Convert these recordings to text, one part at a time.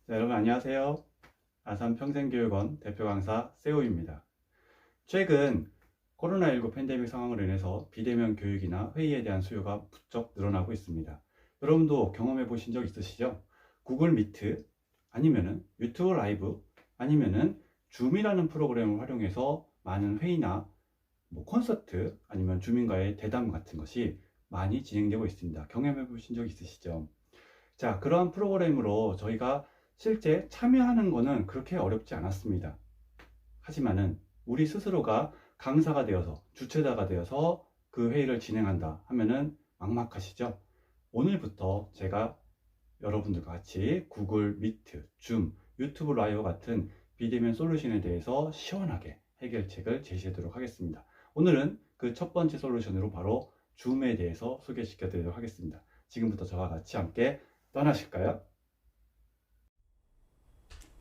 네, 여러분 안녕하세요. 아산평생교육원 대표 강사 세우입니다. 최근 코로나19 팬데믹 상황으로 인해서 비대면 교육이나 회의에 대한 수요가 부쩍 늘어나고 있습니다. 여러분도 경험해 보신 적 있으시죠? 구글 미트 아니면은 유튜브 라이브 아니면은 줌이라는 프로그램을 활용해서 많은 회의나 콘서트 아니면 주민과의 대담 같은 것이 많이 진행되고 있습니다. 경험해 보신 적 있으시죠? 자, 그러한 프로그램으로 저희가 실제 참여하는 거는 그렇게 어렵지 않았습니다. 하지만은 우리 스스로가 강사가 되어서 주최자가 되어서 그 회의를 진행한다 하면은 막막하시죠? 오늘부터 제가 여러분들과 같이 구글 미트, 줌, 유튜브 라이브 같은 비대면 솔루션에 대해서 시원하게 해결책을 제시하도록 하겠습니다. 오늘은 그 첫 번째 솔루션으로 바로 줌에 대해서 소개시켜 드리도록 하겠습니다. 지금부터 저와 같이 함께 떠나실까요?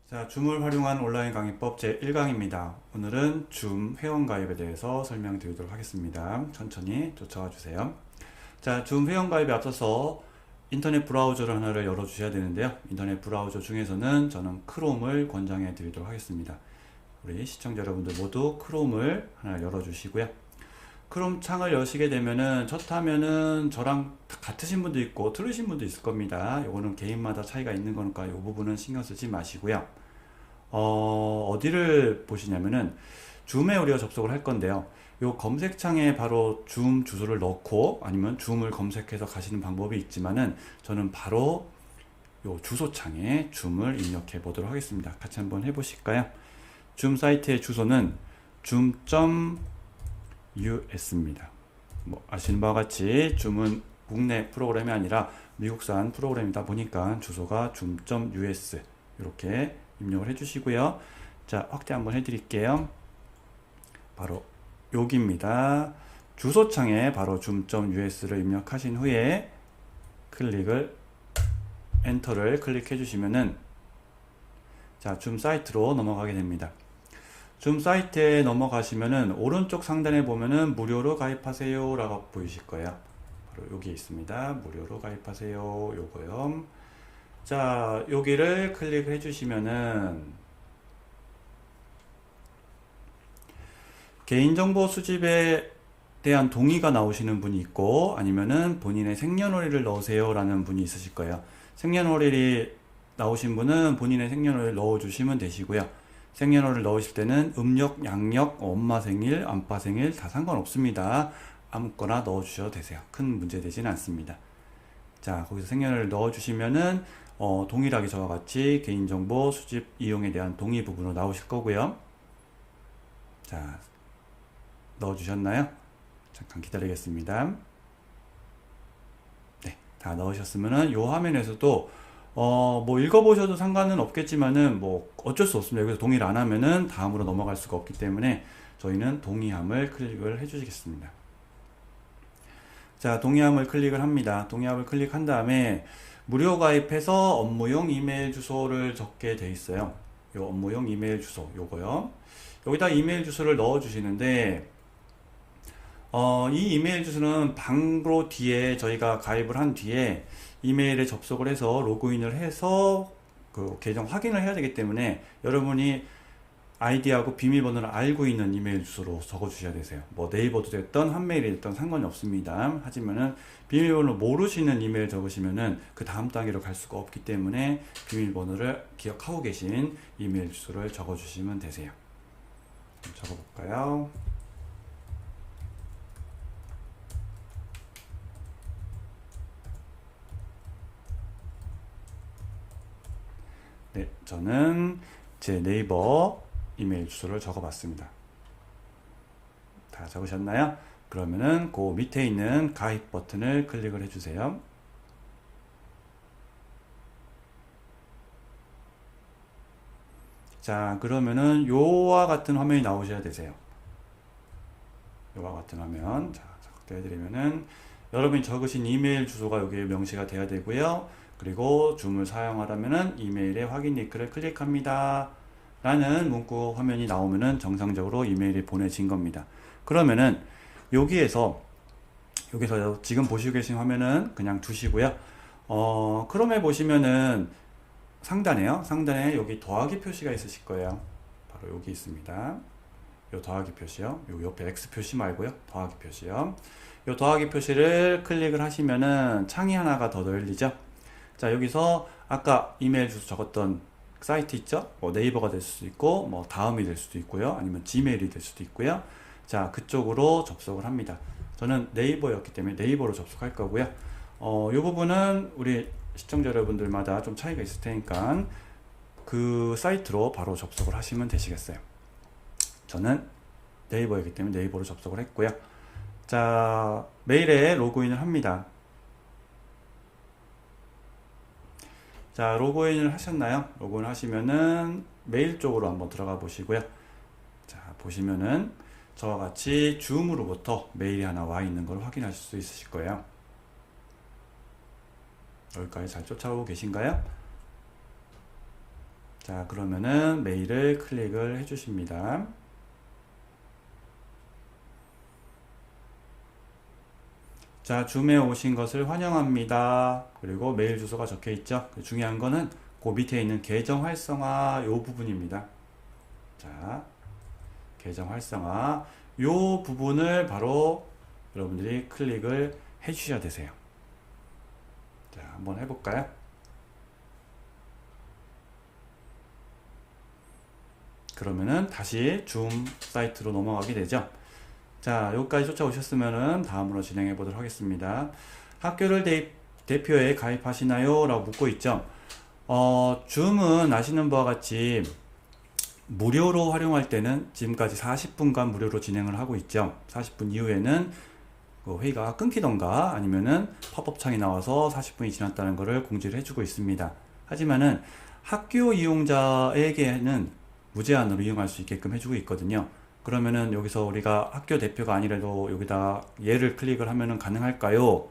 자, 줌을 활용한 온라인 강의법 제1강입니다. 오늘은 줌 회원가입에 대해서 설명드리도록 하겠습니다. 천천히 쫓아와 주세요. 자, 줌 회원가입에 앞서서 인터넷 브라우저를 하나를 열어주셔야 되는데요. 인터넷 브라우저 중에서는 저는 크롬을 권장해 드리도록 하겠습니다. 우리 시청자 여러분들 모두 크롬을 하나 열어주시고요. 크롬 창을 여시게 되면은 첫 화면은 저랑 같으신 분도 있고 틀리신 분도 있을 겁니다. 요거는 개인마다 차이가 있는 거니까 이 부분은 신경 쓰지 마시고요. 어디를 보시냐면은 줌에 우리가 접속을 할 건데요. 요 검색창에 바로 줌 주소를 넣고 아니면 줌을 검색해서 가시는 방법이 있지만은 저는 바로 요 주소창에 줌을 입력해 보도록 하겠습니다. 같이 한번 해보실까요? 줌 사이트의 주소는 줌.us입니다. 뭐 아시는 바와 같이 줌은 국내 프로그램이 아니라 미국산 프로그램이다 보니까 주소가 줌.us 이렇게 입력을 해주시고요. 자, 확대 한번 해드릴게요. 바로 여기입니다. 주소창에 바로 줌.us를 입력하신 후에 엔터를 클릭해 주시면은 자, 줌 사이트로 넘어가게 됩니다. 줌 사이트에 넘어가시면은 오른쪽 상단에 보면은 무료로 가입하세요 라고 보이실 거예요. 바로 여기 있습니다. 무료로 가입하세요. 요거요. 자, 여기를 클릭해 주시면은 개인정보 수집에 대한 동의가 나오시는 분이 있고 아니면은 본인의 생년월일을 넣으세요 라는 분이 있으실 거예요. 생년월일이 나오신 분은 본인의 생년월일 넣어주시면 되시고요. 생년월일 넣으실 때는 음력, 양력, 엄마 생일, 아빠 생일 다 상관없습니다. 아무거나 넣어주셔도 되세요. 큰 문제 되지는 않습니다. 자, 거기서 생년월일 넣어주시면은 동일하게 저와 같이 개인정보 수집 이용에 대한 동의 부분으로 나오실 거고요. 자, 넣어주셨나요? 잠깐 기다리겠습니다. 네, 다 넣으셨으면은 이 화면에서도 뭐 읽어보셔도 상관은 없겠지만은 뭐 어쩔 수 없습니다. 여기서 동의를 안 하면은 다음으로 넘어갈 수가 없기 때문에 저희는 동의함을 클릭을 해주시겠습니다. 자, 동의함을 클릭을 합니다. 동의함을 클릭한 다음에 무료 가입해서 업무용 이메일 주소를 적게 돼 있어요. 요 업무용 이메일 주소 요거요. 여기다 이메일 주소를 넣어 주시는데 이 이메일 주소는 바로 뒤에 저희가 가입을 한 뒤에 이메일에 접속을 해서 로그인을 해서 그 계정 확인을 해야 되기 때문에 여러분이 아이디하고 비밀번호를 알고 있는 이메일 주소로 적어 주셔야 되세요. 뭐 네이버도 됐던 한메일이 됐던 상관이 없습니다. 하지만은 비밀번호 모르시는 이메일 적으시면은 그 다음 단계로 갈 수가 없기 때문에 비밀번호를 기억하고 계신 이메일 주소를 적어 주시면 되세요. 적어 볼까요? 네, 저는 제 네이버 이메일 주소를 적어 봤습니다. 다 적으셨나요? 그러면은 그 밑에 있는 가입 버튼을 클릭을 해주세요. 자, 그러면은 요와 같은 화면이 나오셔야 되세요. 요와 같은 화면. 자, 확대해드리면은 여러분이 적으신 이메일 주소가 여기에 명시가 돼야 되고요. 그리고 줌을 사용하려면은 이메일의 확인 링크를 클릭합니다. 라는 문구 화면이 나오면은 정상적으로 이메일이 보내진 겁니다. 그러면은 여기에서 지금 보시고 계신 화면은 그냥 두시고요. 크롬에 보시면은 상단에요. 상단에 여기 더하기 표시가 있으실 거예요. 바로 여기 있습니다. 요 더하기 표시요. 요 옆에 X 표시 말고요. 더하기 표시요. 요 더하기 표시를 클릭을 하시면은 창이 하나가 더 열리죠. 자, 여기서 아까 이메일 주소 적었던 사이트 있죠? 뭐 네이버가 될 수도 있고, 뭐 다음이 될 수도 있고요. 아니면 지메일이 될 수도 있고요. 자, 그쪽으로 접속을 합니다. 저는 네이버였기 때문에 네이버로 접속할 거고요. 이 부분은 우리 시청자 여러분들마다 좀 차이가 있을 테니까 그 사이트로 바로 접속을 하시면 되시겠어요. 저는 네이버이기 때문에 네이버로 접속을 했고요. 자, 메일에 로그인을 합니다. 자, 로그인을 하셨나요? 로그인 하시면은 메일 쪽으로 한번 들어가 보시고요. 자, 보시면은 저와 같이 줌으로부터 메일이 하나 와 있는 걸 확인하실 수 있으실 거예요. 여기까지 잘 쫓아오고 계신가요? 자, 그러면은 메일을 클릭을 해 주십니다. 자, 줌에 오신 것을 환영합니다. 그리고 메일 주소가 적혀 있죠. 중요한 거는 그 밑에 있는 계정 활성화 요 부분입니다. 자, 계정 활성화 요 부분을 바로 여러분들이 클릭을 해 주셔야 되세요. 자, 한번 해볼까요? 그러면은 다시 줌 사이트로 넘어가게 되죠. 자, 여기까지 쫓아오셨으면은 다음으로 진행해 보도록 하겠습니다. 학교를 대표에 가입하시나요? 라고 묻고 있죠. 줌은 아시는 바와 같이 무료로 활용할 때는 지금까지 40분간 무료로 진행을 하고 있죠. 40분 이후에는 그 회의가 끊기던가 아니면은 팝업 창이 나와서 40분이 지났다는 것을 공지를 해주고 있습니다. 하지만은 학교 이용자에게는 무제한으로 이용할 수 있게끔 해주고 있거든요. 그러면은 여기서 우리가 학교 대표가 아니라도 여기다 얘를 클릭을 하면은 가능할까요?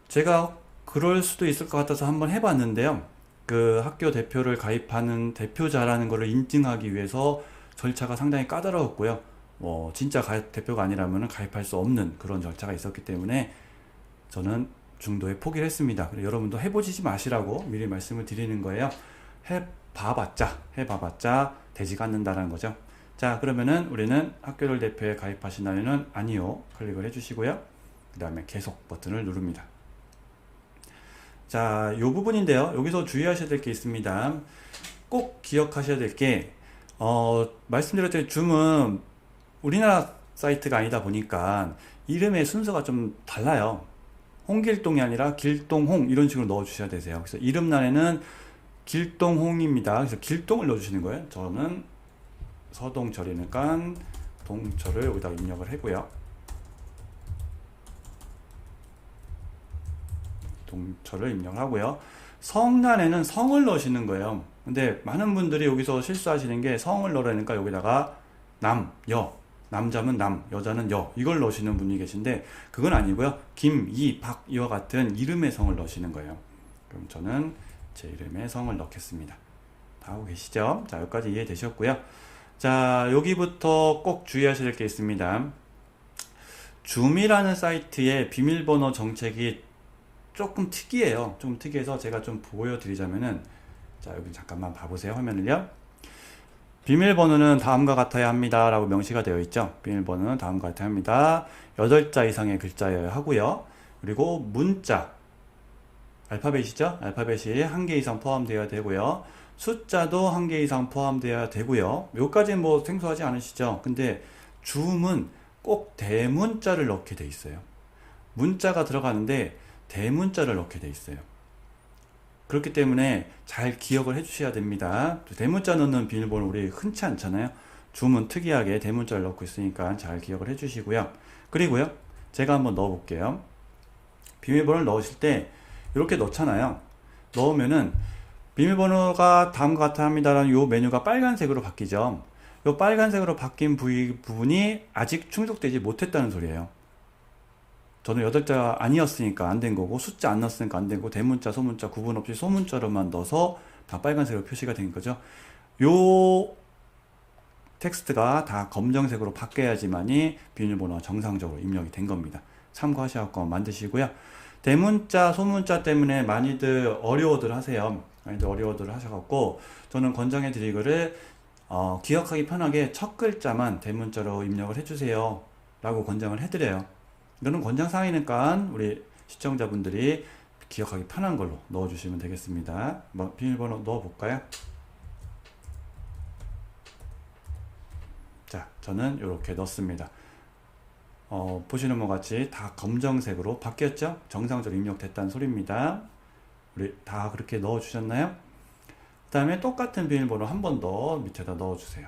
제가 그럴 수도 있을 것 같아서 한번 해봤는데요. 그 학교 대표를 가입하는 대표자라는 것을 인증하기 위해서 절차가 상당히 까다로웠고요. 뭐 진짜 대표가 아니라면 가입할 수 없는 그런 절차가 있었기 때문에 저는 중도에 포기를 했습니다. 여러분도 해보시지 마시라고 미리 말씀을 드리는 거예요. 해봐봤자 되지가 않는다는 거죠. 자, 그러면은 우리는 학교를 대표에 가입하시나요는 아니요 클릭을 해주시고요. 그 다음에 계속 버튼을 누릅니다. 자, 이 부분인데요. 여기서 주의하셔야 될 게 있습니다. 꼭 기억하셔야 될 게 말씀드렸던 줌은 우리나라 사이트가 아니다 보니까 이름의 순서가 좀 달라요. 홍길동이 아니라 길동홍 이런 식으로 넣어 주셔야 되세요. 그래서 이름란에는 길동홍입니다. 그래서 길동을 넣어 주시는 거예요. 저는 서동철이니까 동철을 여기다 입력을 하고요. 동철을 입력을 하고요. 성란에는 성을 넣으시는 거예요. 근데 많은 분들이 여기서 실수하시는 게 성을 넣으라니까 여기다가 남, 여, 남자면 남, 여자는 여 이걸 넣으시는 분이 계신데 그건 아니고요. 김, 이, 박 이와 같은 이름의 성을 넣으시는 거예요. 그럼 저는 제 이름의 성을 넣겠습니다. 다 하고 계시죠? 자, 여기까지 이해되셨고요. 자, 여기부터 꼭 주의하셔야 될 게 있습니다. 줌이라는 사이트의 비밀번호 정책이 조금 특이해요. 좀 특이해서 제가 좀 보여드리자면은, 자, 여기 잠깐만 봐보세요. 화면을요. 비밀번호는 다음과 같아야 합니다. 라고 명시가 되어 있죠. 비밀번호는 다음과 같아야 합니다. 8자 이상의 글자여야 하고요. 그리고 문자, 알파벳이죠. 알파벳이 1개 이상 포함되어야 되고요. 숫자도 1개 이상 포함되어야 되고요. 여기까지는 뭐 생소하지 않으시죠? 근데 줌은 꼭 대문자를 넣게 돼 있어요. 문자가 들어가는데 대문자를 넣게 돼 있어요. 그렇기 때문에 잘 기억을 해 주셔야 됩니다. 대문자 넣는 비밀번호 우리 흔치 않잖아요. 줌은 특이하게 대문자를 넣고 있으니까 잘 기억을 해 주시고요. 그리고요, 제가 한번 넣어 볼게요. 비밀번호를 넣으실 때 이렇게 넣잖아요. 넣으면은 비밀번호가 다음과 같아 합니다라는 요 메뉴가 빨간색으로 바뀌죠. 요 빨간색으로 바뀐 부분이 아직 충족되지 못했다는 소리예요. 저는 8자 아니었으니까 안 된 거고, 숫자 안 넣었으니까 안 된 거고, 대문자, 소문자 구분 없이 소문자로만 넣어서 다 빨간색으로 표시가 된 거죠. 요 텍스트가 다 검정색으로 바뀌어야지만이 비밀번호가 정상적으로 입력이 된 겁니다. 참고하셔서 만드시고요. 대문자, 소문자 때문에 많이들 어려워들 하세요. 많이들 어려워들 하셔갖고 저는 권장해 드리기를 기억하기 편하게 첫 글자만 대문자로 입력을 해주세요 라고 권장을 해드려요. 이거는 권장사항이니까 우리 시청자분들이 기억하기 편한 걸로 넣어주시면 되겠습니다. 비밀번호 넣어볼까요? 자, 저는 이렇게 넣습니다. 보시는 것 같이 다 검정색으로 바뀌었죠? 정상적으로 입력됐다는 소리입니다. 우리 다 그렇게 넣어주셨나요? 그 다음에 똑같은 비밀번호 한 번 더 밑에다 넣어주세요.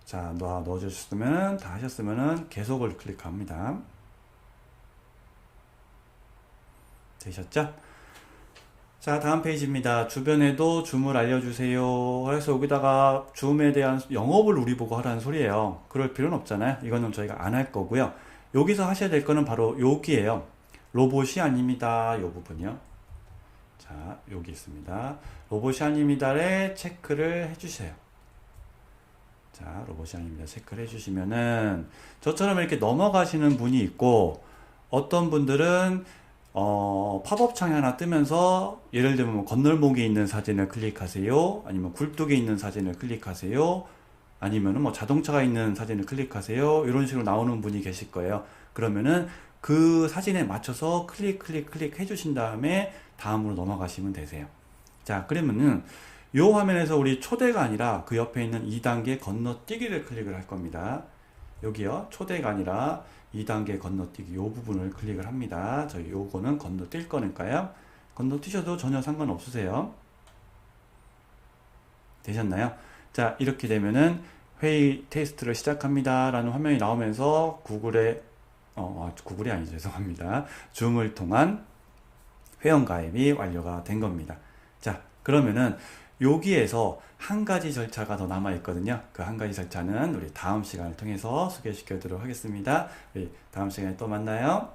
자, 넣어주셨으면 다 하셨으면 계속을 클릭합니다. 되셨죠? 자, 다음 페이지입니다. 주변에도 줌을 알려주세요. 그래서 여기다가 줌에 대한 영업을 우리 보고 하라는 소리예요. 그럴 필요는 없잖아요. 이거는 저희가 안 할 거고요. 여기서 하셔야 될 거는 바로 여기에요. 로봇이 아닙니다. 이 부분이요. 자, 여기 있습니다. 로봇이 아닙니다에 체크를 해주세요. 자, 로봇이 아닙니다. 체크를 해주시면은 저처럼 이렇게 넘어가시는 분이 있고 어떤 분들은 팝업 창이 하나 뜨면서 예를 들면 뭐 건널목에 있는 사진을 클릭하세요. 아니면 굴뚝에 있는 사진을 클릭하세요. 아니면은 뭐 자동차가 있는 사진을 클릭하세요. 이런 식으로 나오는 분이 계실 거예요. 그러면은 그 사진에 맞춰서 클릭 해주신 다음에 다음으로 넘어가시면 되세요. 자, 그러면은 요 화면에서 우리 초대가 아니라 그 옆에 있는 2단계 건너뛰기를 클릭을 할 겁니다. 여기요, 초대가 아니라 2단계 건너뛰기 요 부분을 클릭을 합니다. 저희 요거는 건너뛸 거니까요. 건너뛰셔도 전혀 상관없으세요. 되셨나요? 자, 이렇게 되면은 회의 테스트를 시작합니다 라는 화면이 나오면서 구글이 아니죠. 죄송합니다. 줌을 통한 회원가입이 완료가 된 겁니다. 자, 그러면은 여기에서 한 가지 절차가 더 남아 있거든요. 그 한 가지 절차는 우리 다음 시간을 통해서 소개시켜 드리도록 하겠습니다. 우리 다음 시간에 또 만나요.